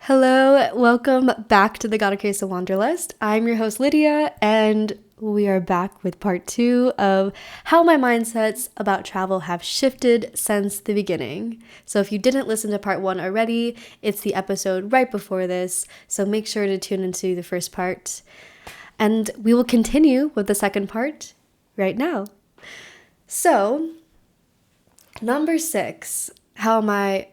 Hello, welcome back to the Got a Case of Wanderlust. I'm your host Lydia, and we are back with part 2 of how my mindsets about travel have shifted since the beginning. So if you didn't listen to part 1 already, it's the episode right before this, so make sure to tune into the first part. And we will continue with the second part right now. So, number 6, how my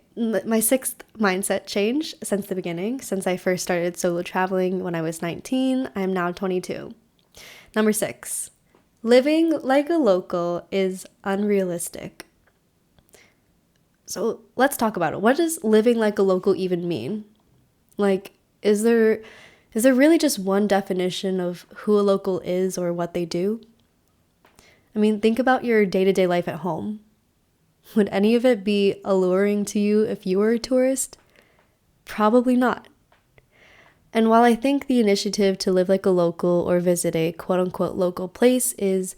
sixth mindset change since the beginning, since I first started solo traveling when I was 19. I'm now 22. Number 6, living like a local is unrealistic. So let's talk about it. What does living like a local even mean? Like, is there really just one definition of who a local is or what they do? I mean, think about your day-to-day life at home. Would any of it be alluring to you if you were a tourist? Probably not. And while I think the initiative to live like a local or visit a quote-unquote local place is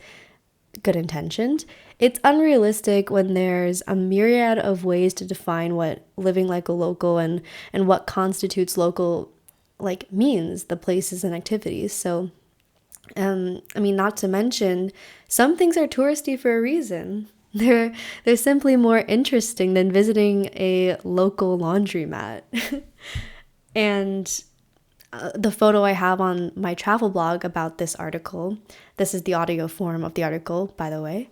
good intentioned, it's unrealistic when there's a myriad of ways to define what living like a local and what constitutes local means, the places and activities. So, not to mention, some things are touristy for a reason. They're simply more interesting than visiting a local laundromat. And the photo I have on my travel blog about this article, this is the audio form of the article, by the way,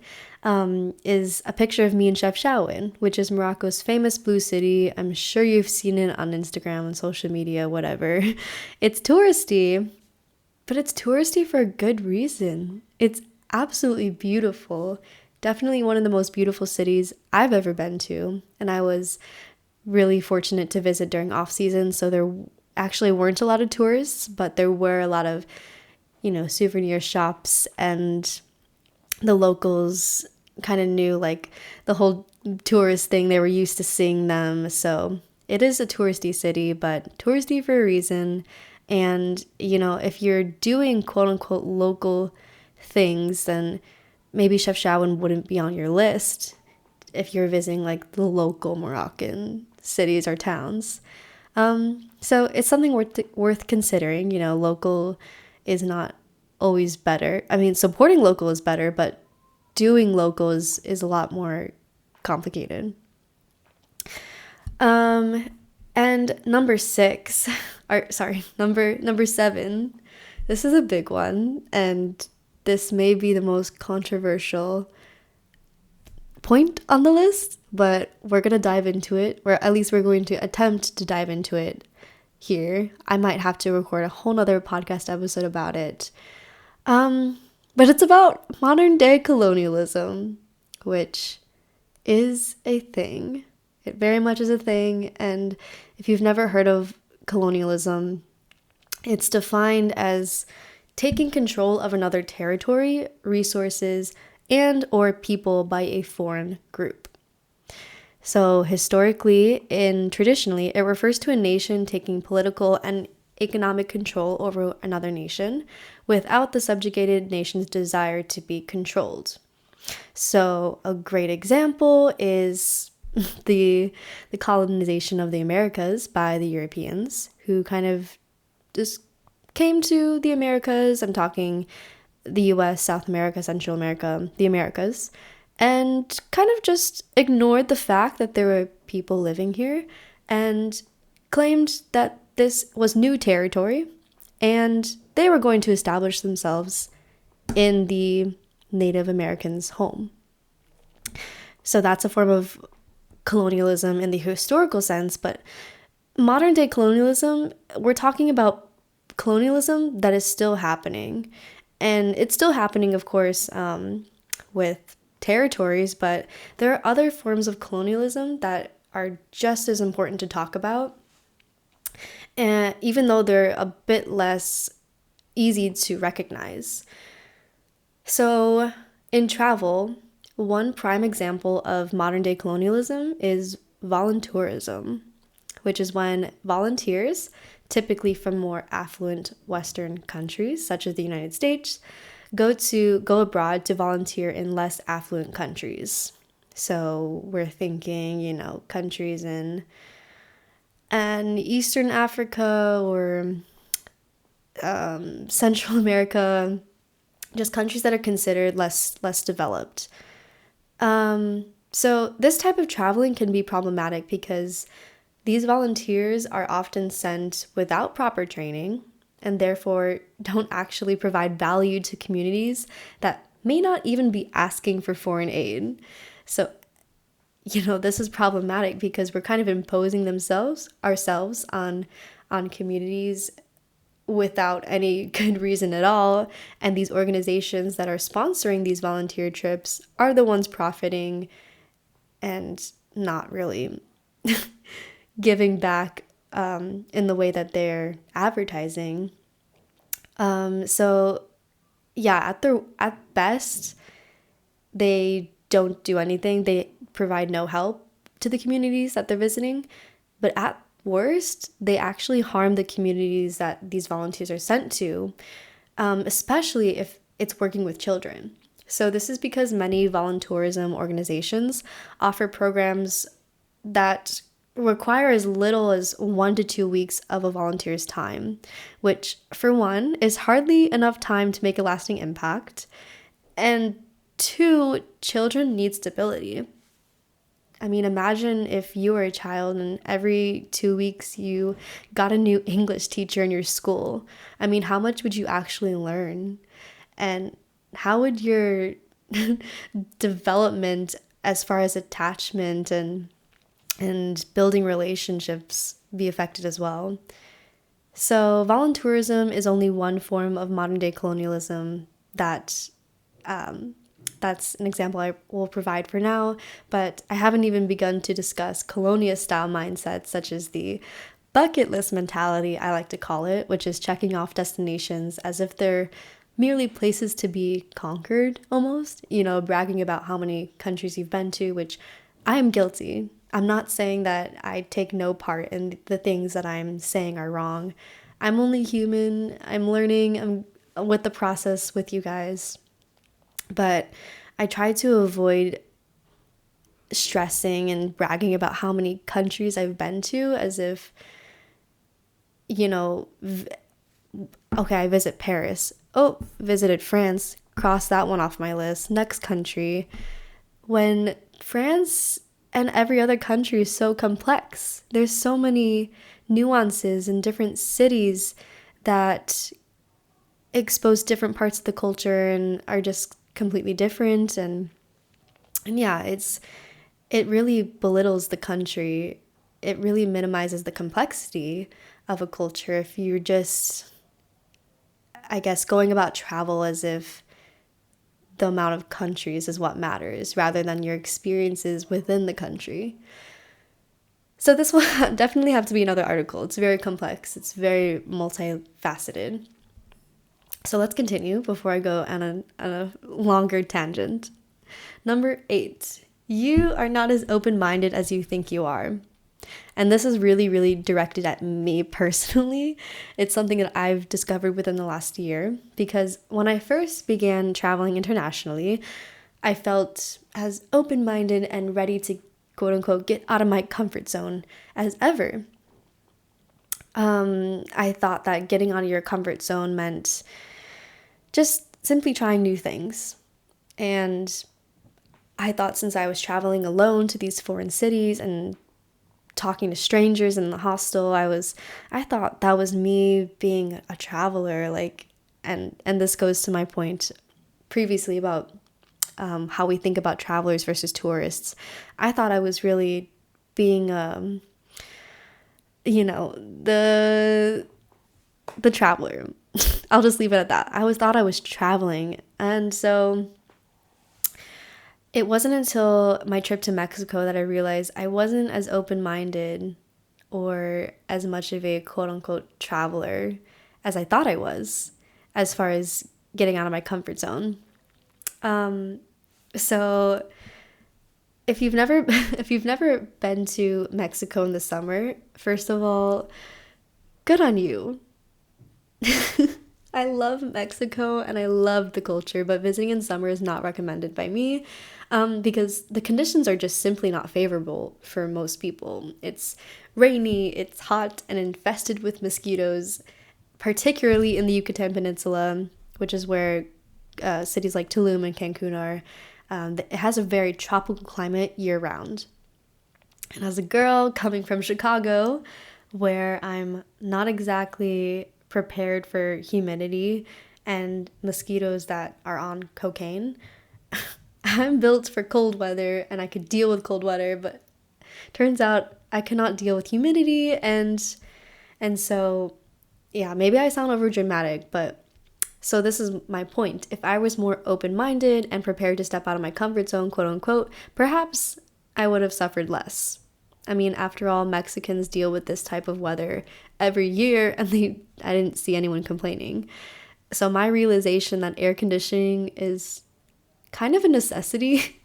is a picture of me in Chefchaouen, which is Morocco's famous blue city. I'm sure you've seen it on Instagram and social media, whatever. It's touristy, but it's touristy for a good reason. It's absolutely beautiful. Definitely one of the most beautiful cities I've ever been to. And I was really fortunate to visit during off season. So there actually weren't a lot of tourists, but there were a lot of, souvenir shops, and the locals kind of knew the whole tourist thing. They were used to seeing them. So it is a touristy city, but touristy for a reason. And, if you're doing quote unquote local things, then maybe Chefchaouen wouldn't be on your list if you're visiting the local Moroccan cities or towns. So it's something worth considering. Local is not always better. I mean, supporting local is better, but doing local is a lot more complicated. And number 7. This is a big one, and this may be the most controversial point on the list, but we're going to dive into it, or at least we're going to attempt to dive into it here. I might have to record a whole nother podcast episode about it. But it's about modern day colonialism, which is a thing. It very much is a thing, and if you've never heard of colonialism, it's defined as taking control of another territory, resources, and or people by a foreign group. So historically and traditionally, it refers to a nation taking political and economic control over another nation without the subjugated nation's desire to be controlled. So a great example is the colonization of the Americas by the Europeans, who kind of just came to the Americas. I'm talking the US, South America, Central America, the Americas, and kind of just ignored the fact that there were people living here and claimed that this was new territory and they were going to establish themselves in the Native Americans' home. So that's a form of colonialism in the historical sense, but modern day colonialism, we're talking about colonialism that is still happening. And it's still happening, of course, with territories, but there are other forms of colonialism that are just as important to talk about. And even though they're a bit less easy to recognize. So in travel, one prime example of modern day colonialism is voluntourism, which is when volunteers, typically from more affluent Western countries, such as the United States, go abroad to volunteer in less affluent countries. So we're thinking, countries in and Eastern Africa or Central America, just countries that are considered less developed. So this type of traveling can be problematic because these volunteers are often sent without proper training and therefore don't actually provide value to communities that may not even be asking for foreign aid. So, this is problematic because we're kind of imposing ourselves on communities without any good reason at all. And these organizations that are sponsoring these volunteer trips are the ones profiting and not really giving back in the way that they're advertising. So yeah, at best, they don't do anything. They provide no help to the communities that they're visiting. But at worst, they actually harm the communities that these volunteers are sent to, especially if it's working with children. So this is because many volunteerism organizations offer programs that require as little as 1 to 2 weeks of a volunteer's time, which for one is hardly enough time to make a lasting impact, and two, children need stability. I mean, imagine if you were a child and every 2 weeks you got a new English teacher in your school. I mean, how much would you actually learn? And how would your development as far as attachment and building relationships be affected as well? So volunteerism is only one form of modern day colonialism that's an example I will provide for now, but I haven't even begun to discuss colonial-style mindsets such as the bucket list mentality, I like to call it, which is checking off destinations as if they're merely places to be conquered almost, bragging about how many countries you've been to, which I am guilty. I'm not saying that I take no part in the things that I'm saying are wrong. I'm only human. I'm learning. I'm with the process with you guys. But I try to avoid stressing and bragging about how many countries I've been to as if, okay, I visit Paris. Oh, visited France. Cross that one off my list. Next country. When France and every other country is so complex. There's so many nuances in different cities that expose different parts of the culture and are just completely different. And yeah, it really belittles the country. It really minimizes the complexity of a culture if you're just, I guess, going about travel as if the amount of countries is what matters rather than your experiences within the country. So this will definitely have to be another article. It's very complex. It's very multifaceted. So let's continue before I go on a longer tangent. Number 8, you are not as open-minded as you think you are. And this is really, really directed at me personally. It's something that I've discovered within the last year because when I first began traveling internationally, I felt as open-minded and ready to quote unquote get out of my comfort zone as ever. I thought that getting out of your comfort zone meant just simply trying new things. And I thought since I was traveling alone to these foreign cities and talking to strangers in the hostel, I thought that was me being a traveler, and this goes to my point previously about how we think about travelers versus tourists. I thought I was really being the traveler. I'll just leave it at that. I thought I was traveling. And so it wasn't until my trip to Mexico that I realized I wasn't as open-minded or as much of a quote-unquote traveler as I thought I was, as far as getting out of my comfort zone. So if you've never been to Mexico in the summer, first of all, good on you. I love Mexico and I love the culture, but visiting in summer is not recommended by me because the conditions are just simply not favorable for most people. It's rainy, it's hot, and infested with mosquitoes, particularly in the Yucatan Peninsula, which is where cities like Tulum and Cancun are. It has a very tropical climate year round. And as a girl coming from Chicago, where I'm not exactly prepared for humidity and mosquitoes that are on cocaine, I'm built for cold weather and I could deal with cold weather, but turns out I cannot deal with humidity and so yeah, maybe I sound over dramatic, but so this is my point. If I was more open-minded and prepared to step out of my comfort zone, quote unquote, perhaps I would have suffered less. I mean, after all, Mexicans deal with this type of weather every year and I didn't see anyone complaining. So my realization that air conditioning is kind of a necessity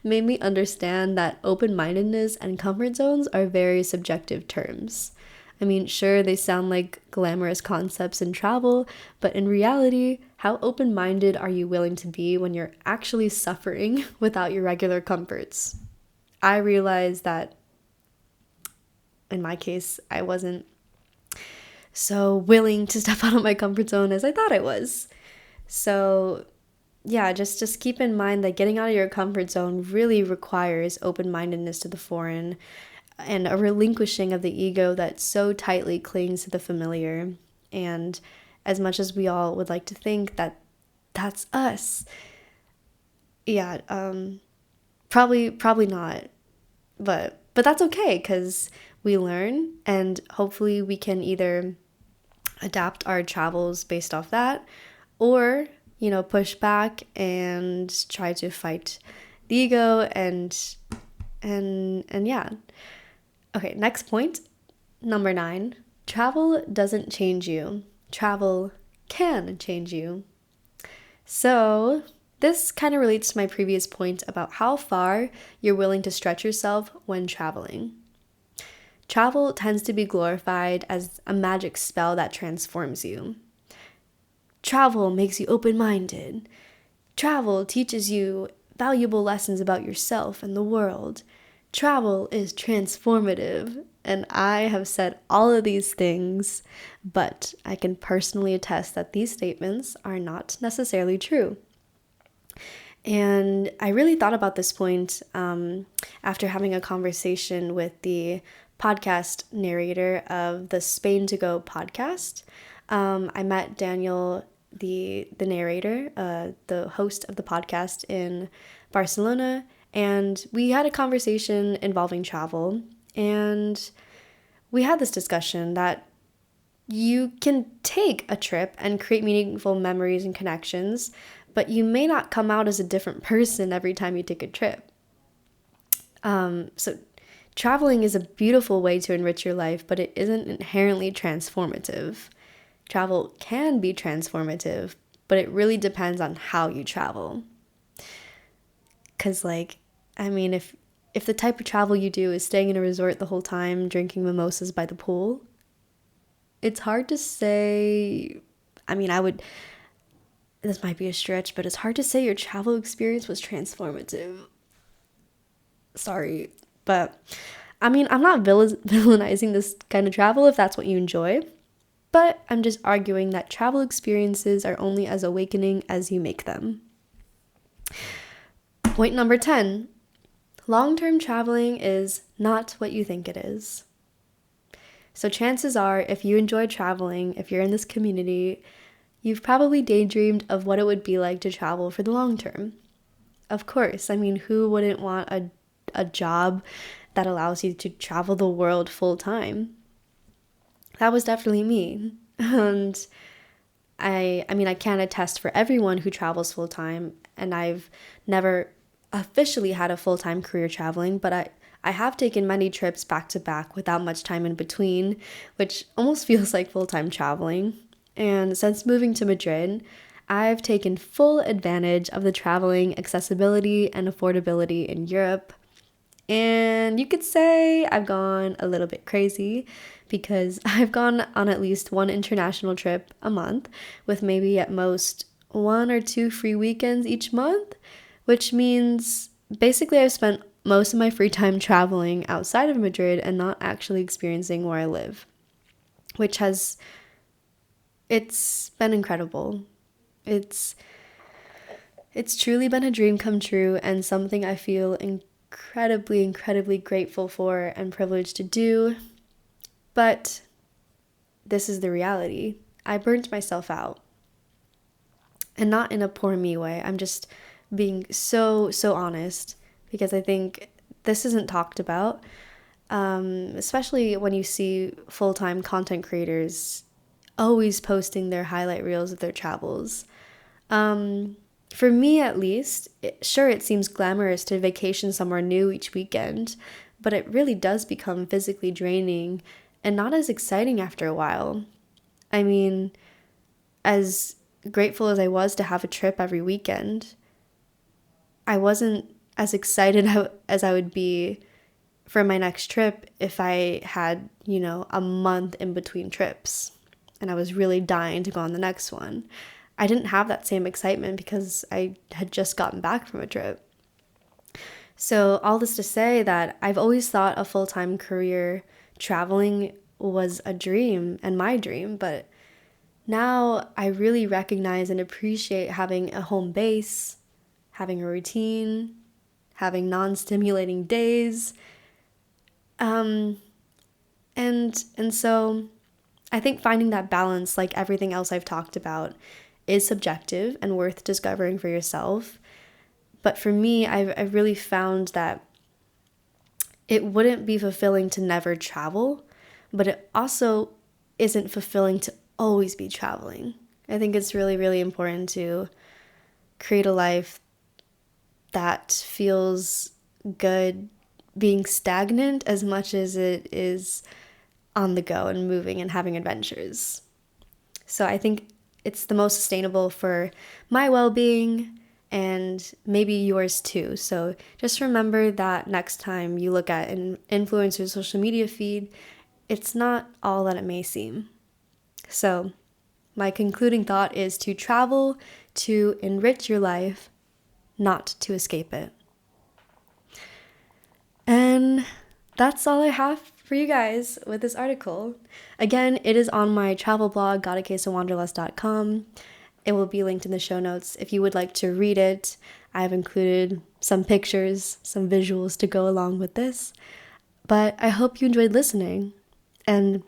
made me understand that open-mindedness and comfort zones are very subjective terms. I mean, sure, they sound like glamorous concepts in travel, but in reality, how open-minded are you willing to be when you're actually suffering without your regular comforts? I realized that, in my case, I wasn't so willing to step out of my comfort zone as I thought I was. So, yeah, just keep in mind that getting out of your comfort zone really requires open-mindedness to the foreign and a relinquishing of the ego that so tightly clings to the familiar. And as much as we all would like to think that that's us, yeah, probably not. But that's okay because we learn and hopefully we can either adapt our travels based off that or, push back and try to fight the ego and yeah. Okay, next point, number 9. Travel doesn't change you. Travel can change you. So this kind of relates to my previous point about how far you're willing to stretch yourself when traveling. Travel tends to be glorified as a magic spell that transforms you. Travel makes you open-minded. Travel teaches you valuable lessons about yourself and the world. Travel is transformative, and I have said all of these things, but I can personally attest that these statements are not necessarily true. And I really thought about this point after having a conversation with the podcast narrator of the Spain to Go podcast. I met Daniel, the narrator, the host of the podcast in Barcelona, and we had a conversation involving travel, and we had this discussion that you can take a trip and create meaningful memories and connections, but you may not come out as a different person every time you take a trip. So traveling is a beautiful way to enrich your life, but it isn't inherently transformative. Travel can be transformative, but it really depends on how you travel. Because, if the type of travel you do is staying in a resort the whole time, drinking mimosas by the pool, it's hard to say, this might be a stretch, but it's hard to say your travel experience was transformative. Sorry, but, I'm not villainizing this kind of travel if that's what you enjoy, but I'm just arguing that travel experiences are only as awakening as you make them. Point number 10, long-term traveling is not what you think it is. So chances are, if you enjoy traveling, if you're in this community, you've probably daydreamed of what it would be like to travel for the long term. Of course, who wouldn't want a job that allows you to travel the world full time? That was definitely me. And I can't attest for everyone who travels full time, and I've never officially had a full-time career traveling, but I have taken many trips back to back without much time in between, which almost feels like full-time traveling. And since moving to Madrid, I've taken full advantage of the traveling accessibility and affordability in Europe. And you could say I've gone a little bit crazy because I've gone on at least one international trip a month, with maybe at most 1 or 2 free weekends each month, which means basically I've spent most of my free time traveling outside of Madrid and not actually experiencing where I live, which it's been incredible. It's truly been a dream come true, and something I feel incredibly grateful for and privileged to do. But this is the reality. I burnt myself out. And not in a poor me way. I'm just being so honest, because I think this isn't talked about, especially when you see full-time content creators always posting their highlight reels of their travels. For me, at least, sure, it seems glamorous to vacation somewhere new each weekend, but it really does become physically draining and not as exciting after a while. I mean, as grateful as I was to have a trip every weekend, I wasn't as excited as I would be for my next trip if I had, a month in between trips and I was really dying to go on the next one. I didn't have that same excitement because I had just gotten back from a trip. So all this to say that I've always thought a full-time career traveling was a dream and my dream, but now I really recognize and appreciate having a home base, having a routine, having non-stimulating days. And so I think finding that balance, like everything else I've talked about, is subjective and worth discovering for yourself. But for me, I've really found that it wouldn't be fulfilling to never travel, but it also isn't fulfilling to always be traveling. I think it's really important to create a life that feels good being stagnant as much as it is on the go and moving and having adventures. So I think it's the most sustainable for my well-being and maybe yours too. So just remember that next time you look at an influencer's social media feed, it's not all that it may seem. So my concluding thought is to travel to enrich your life, not to escape it. And that's all I have for you guys with this article. Again, it is on my travel blog, gotacaseofwanderlust.com. It will be linked in the show notes if you would like to read it. I've included some pictures, some visuals to go along with this. But I hope you enjoyed listening. And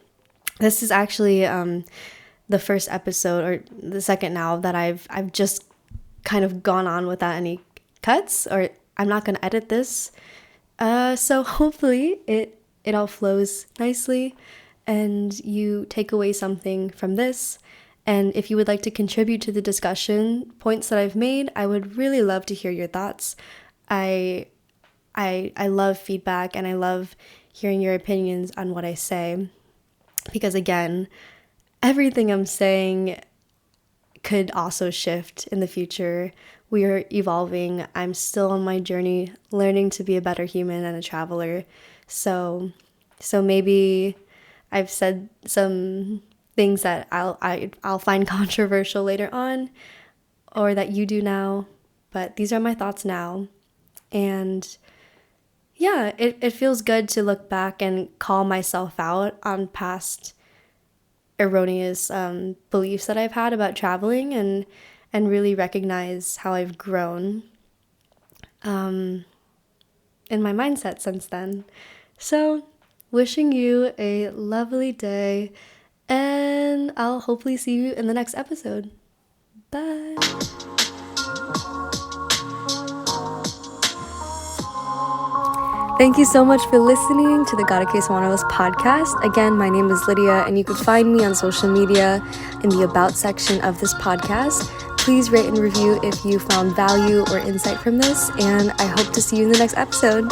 this is actually the first episode, or the second now, that I've just kind of gone on without any cuts, or I'm not going to edit this. So hopefully it all flows nicely and you take away something from this. And if you would like to contribute to the discussion points that I've made, I would really love to hear your thoughts. I love feedback and I love hearing your opinions on what I say, because again, everything I'm saying could also shift in the future. We are evolving. I'm still on my journey, learning to be a better human and a traveler. So maybe I've said some things that I'll find controversial later on, or that you do now. But these are my thoughts now. And yeah, it feels good to look back and call myself out on past erroneous beliefs that I've had about traveling, and really recognize how I've grown in my mindset since then. So wishing you a lovely day, and I'll hopefully see you in the next episode. Bye. Thank you so much for listening to the Got a Case of Wanderlust podcast. Again, my name is Lydia, and you can find me on social media in the About section of this podcast. Please rate and review if you found value or insight from this, and I hope to see you in the next episode.